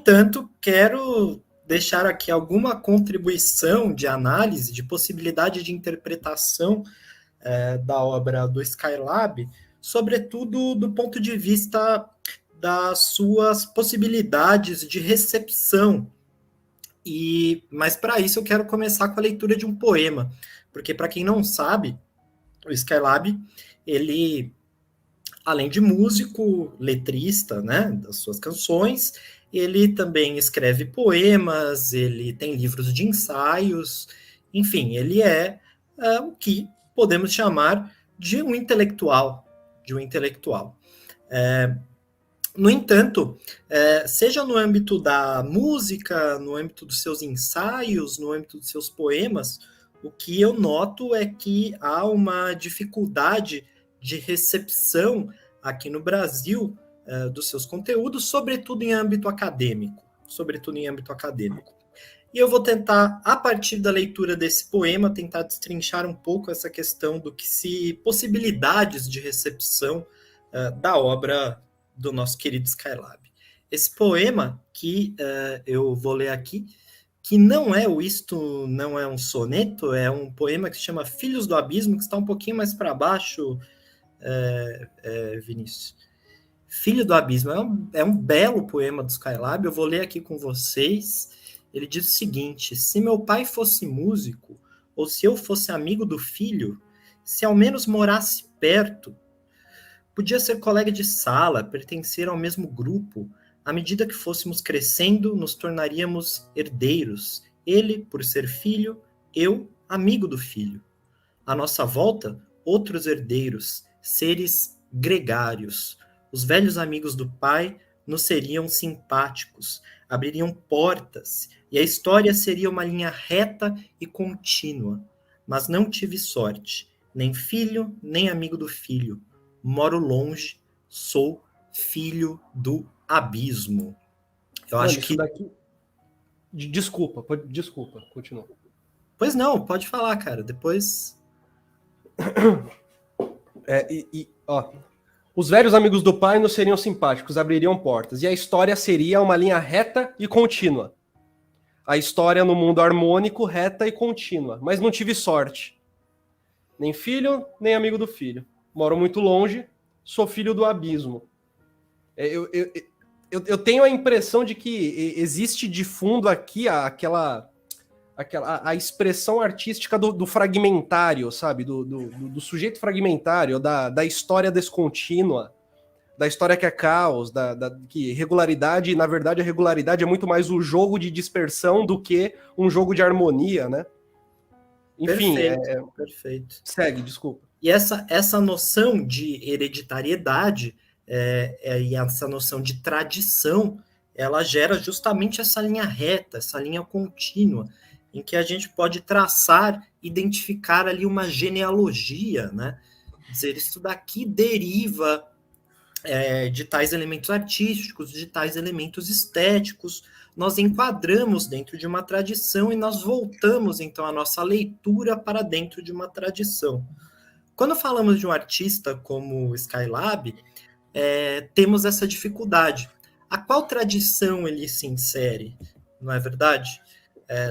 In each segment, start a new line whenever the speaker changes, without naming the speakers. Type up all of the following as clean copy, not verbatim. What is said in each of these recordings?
entanto, quero deixar aqui alguma contribuição de análise, de possibilidade de interpretação da obra do Skylab, sobretudo do ponto de vista das suas possibilidades de recepção. Mas para isso eu quero começar com a leitura de um poema, porque para quem não sabe, o Skylab, ele, além de músico, letrista, né, das suas canções, ele também escreve poemas, ele tem livros de ensaios, enfim, ele é o que podemos chamar de um intelectual, No entanto, seja no âmbito da música, no âmbito dos seus ensaios, no âmbito dos seus poemas, o que eu noto é que há uma dificuldade de recepção aqui no Brasil dos seus conteúdos, sobretudo em âmbito acadêmico. E eu vou tentar, a partir da leitura desse poema, tentar destrinchar um pouco essa questão do que se possibilidades de recepção da obra do nosso querido Skylab. Esse poema que eu vou ler aqui, que não é um soneto, é um poema que se chama Filhos do Abismo, que está um pouquinho mais para baixo, Vinícius. Filho do Abismo é um belo poema do Skylab, eu vou ler aqui com vocês. Ele diz o seguinte: se meu pai fosse músico, ou se eu fosse amigo do filho, se ao menos morasse perto, podia ser colega de sala, pertencer ao mesmo grupo. À medida que fôssemos crescendo, nos tornaríamos herdeiros. Ele, por ser filho, eu, amigo do filho. À nossa volta, outros herdeiros, seres gregários. Os velhos amigos do pai nos seriam simpáticos, abririam portas, e a história seria uma linha reta e contínua. Mas não tive sorte, nem filho, nem amigo do filho. Moro longe, sou filho do abismo. Eu acho que...
daqui... Desculpa, continua.
Pois não, pode falar, cara, depois...
Os velhos amigos do pai nos seriam simpáticos, abririam portas, e a história seria uma linha reta e contínua. A história no mundo harmônico, reta e contínua. Mas não tive sorte. Nem filho, nem amigo do filho. Moro muito longe, sou filho do abismo. Eu tenho a impressão de que existe de fundo aqui a expressão artística do fragmentário, sabe? Do sujeito fragmentário, da história descontínua, da história que é caos, que regularidade, na verdade a regularidade é muito mais o jogo de dispersão do que um jogo de harmonia, né? Enfim,
perfeito.
Segue, desculpa.
E essa noção de hereditariedade e essa noção de tradição, ela gera justamente essa linha reta, essa linha contínua, em que a gente pode traçar, identificar ali uma genealogia, né? Dizer, isso daqui deriva de tais elementos artísticos, de tais elementos estéticos. Nós enquadramos dentro de uma tradição e nós voltamos, então, a nossa leitura para dentro de uma tradição. Quando falamos de um artista como o Skylab, temos essa dificuldade. A qual tradição ele se insere? Não é verdade?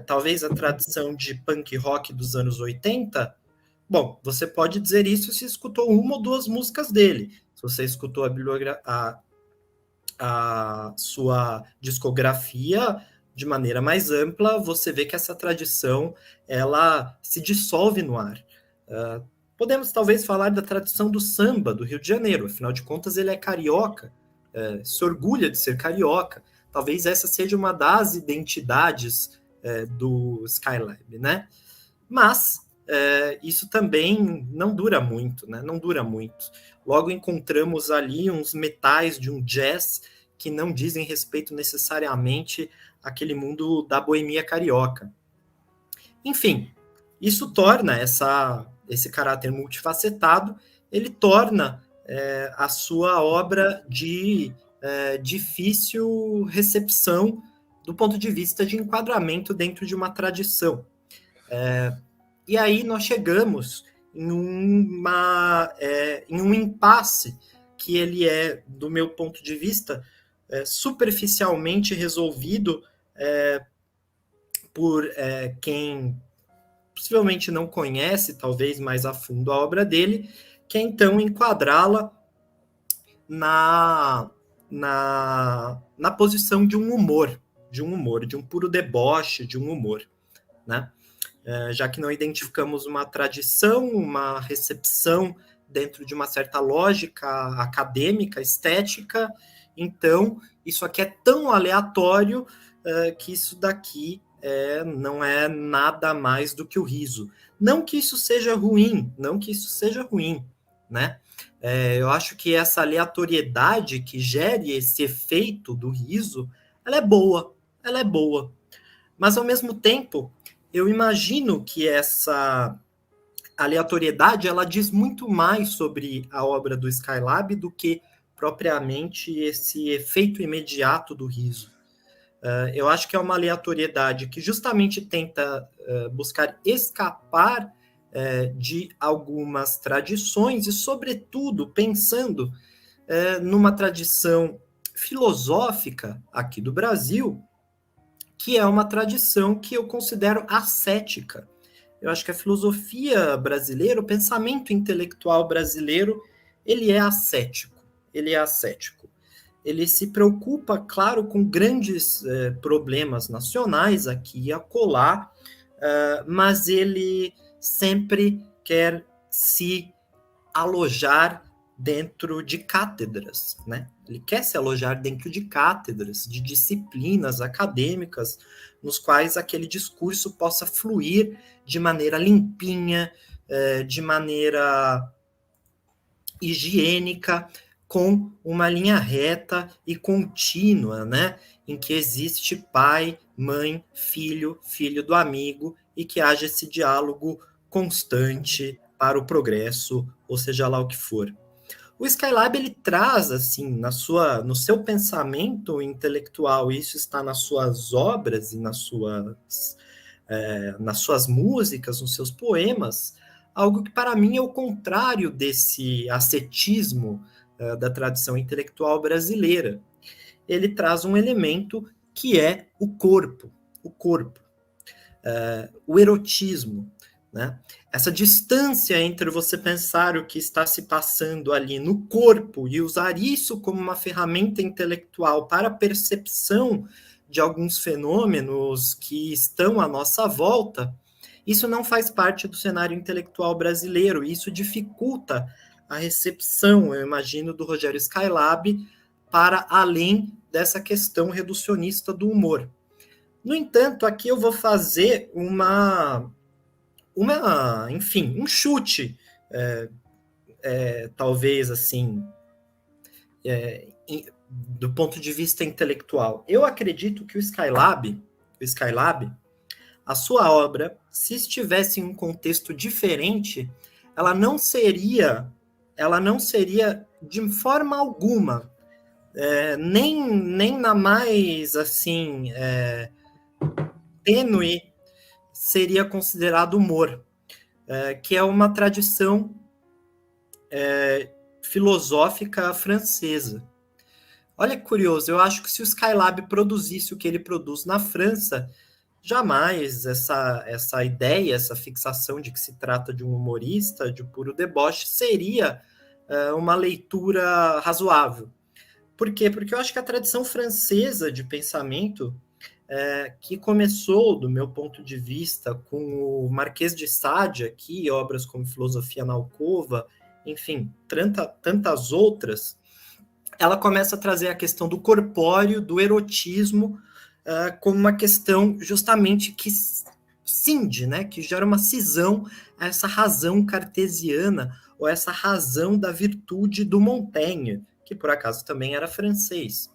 Talvez a tradição de punk rock dos anos 80? Bom, você pode dizer isso se escutou uma ou duas músicas dele. Se você escutou a sua discografia de maneira mais ampla, você vê que essa tradição ela se dissolve no ar. Podemos talvez falar da tradição do samba do Rio de Janeiro, afinal de contas ele é carioca, se orgulha de ser carioca. Talvez essa seja uma das identidades do Skylab, né? Mas isso também não dura muito, né? Não dura muito. Logo encontramos ali uns metais de um jazz que não dizem respeito necessariamente àquele mundo da boemia carioca. Enfim, isso torna esse caráter multifacetado, ele torna a sua obra de difícil recepção do ponto de vista de enquadramento dentro de uma tradição. E aí nós chegamos em um impasse que ele do meu ponto de vista, superficialmente resolvido por quem possivelmente não conhece, talvez, mais a fundo a obra dele, que é então enquadrá-la na posição de um humor, de um puro deboche, de um humor, né? Já que não identificamos uma tradição, uma recepção dentro de uma certa lógica acadêmica, estética, então isso aqui é tão aleatório que isso daqui não é nada mais do que o riso. Não que isso seja ruim, né? Eu acho que essa aleatoriedade que gere esse efeito do riso, ela é boa. Mas, ao mesmo tempo, eu imagino que essa aleatoriedade, ela diz muito mais sobre a obra do Skylab do que propriamente esse efeito imediato do riso. Eu acho que é uma aleatoriedade que justamente tenta buscar escapar de algumas tradições e, sobretudo, pensando numa tradição filosófica aqui do Brasil, que é uma tradição que eu considero ascética. Eu acho que a filosofia brasileira, o pensamento intelectual brasileiro, ele é ascético. Ele se preocupa, claro, com grandes problemas nacionais aqui e acolá, mas ele sempre quer se alojar dentro de cátedras, né? Ele quer se alojar dentro de cátedras, de disciplinas acadêmicas, nos quais aquele discurso possa fluir de maneira limpinha, de maneira higiênica, com uma linha reta e contínua, né? Em que existe pai, mãe, filho, filho do amigo, e que haja esse diálogo constante para o progresso, ou seja lá o que for. O Skylab, ele traz, assim, no seu pensamento intelectual, isso está nas suas obras e nas suas músicas, nos seus poemas, algo que para mim é o contrário desse ascetismo da tradição intelectual brasileira. Ele traz um elemento que é o corpo, o erotismo, né? Essa distância entre você pensar o que está se passando ali no corpo e usar isso como uma ferramenta intelectual para a percepção de alguns fenômenos que estão à nossa volta, isso não faz parte do cenário intelectual brasileiro, e isso dificulta a recepção, eu imagino, do Rogério Skylab para além dessa questão reducionista do humor. No entanto, aqui eu vou fazer enfim, um chute, talvez assim, do ponto de vista intelectual. Eu acredito que o Skylab, a sua obra, se estivesse em um contexto diferente, ela não seria de forma alguma, nem na mais assim tênue, seria considerado humor, que é uma tradição filosófica francesa. Olha que curioso, eu acho que se o Skylab produzisse o que ele produz na França, jamais essa ideia, essa fixação de que se trata de um humorista, de um puro deboche, seria uma leitura razoável. Por quê? Porque eu acho que a tradição francesa de pensamento, que começou, do meu ponto de vista, com o Marquês de Sade aqui, obras como Filosofia na Alcova, enfim, tantas outras, ela começa a trazer a questão do corpóreo, do erotismo, como uma questão justamente que cinde, né, que gera uma cisão a essa razão cartesiana, ou essa razão da virtude do Montaigne, que por acaso também era francês,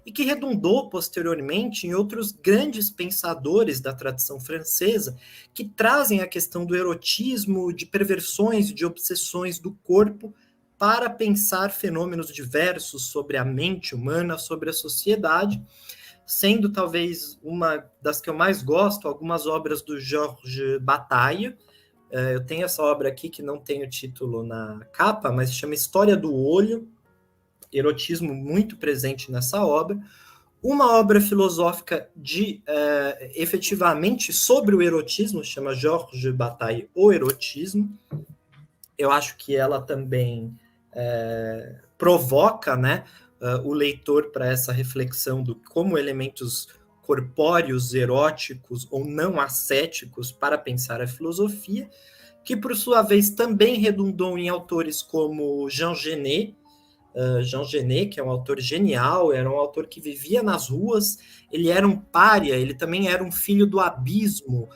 e que redundou posteriormente em outros grandes pensadores da tradição francesa que trazem a questão do erotismo, de perversões, de obsessões do corpo para pensar fenômenos diversos sobre a mente humana, sobre a sociedade, sendo talvez uma das que eu mais gosto, algumas obras do Georges Bataille. Eu tenho essa obra aqui que não tem o título na capa, mas se chama História do Olho, erotismo muito presente nessa obra. Uma obra filosófica efetivamente sobre o erotismo, chama Georges Bataille, O Erotismo. Eu acho que ela também provoca, né, o leitor para essa reflexão do como elementos corpóreos, eróticos ou não ascéticos para pensar a filosofia, que por sua vez também redundou em autores como Jean Genet, que é um autor genial, era um autor que vivia nas ruas, ele era um pária, ele também era um filho do abismo,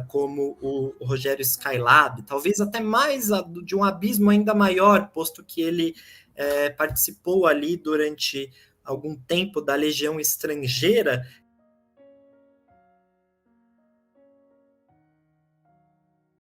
como o Rogério Skylab, talvez até mais de um abismo ainda maior, posto que ele participou ali durante algum tempo da Legião Estrangeira,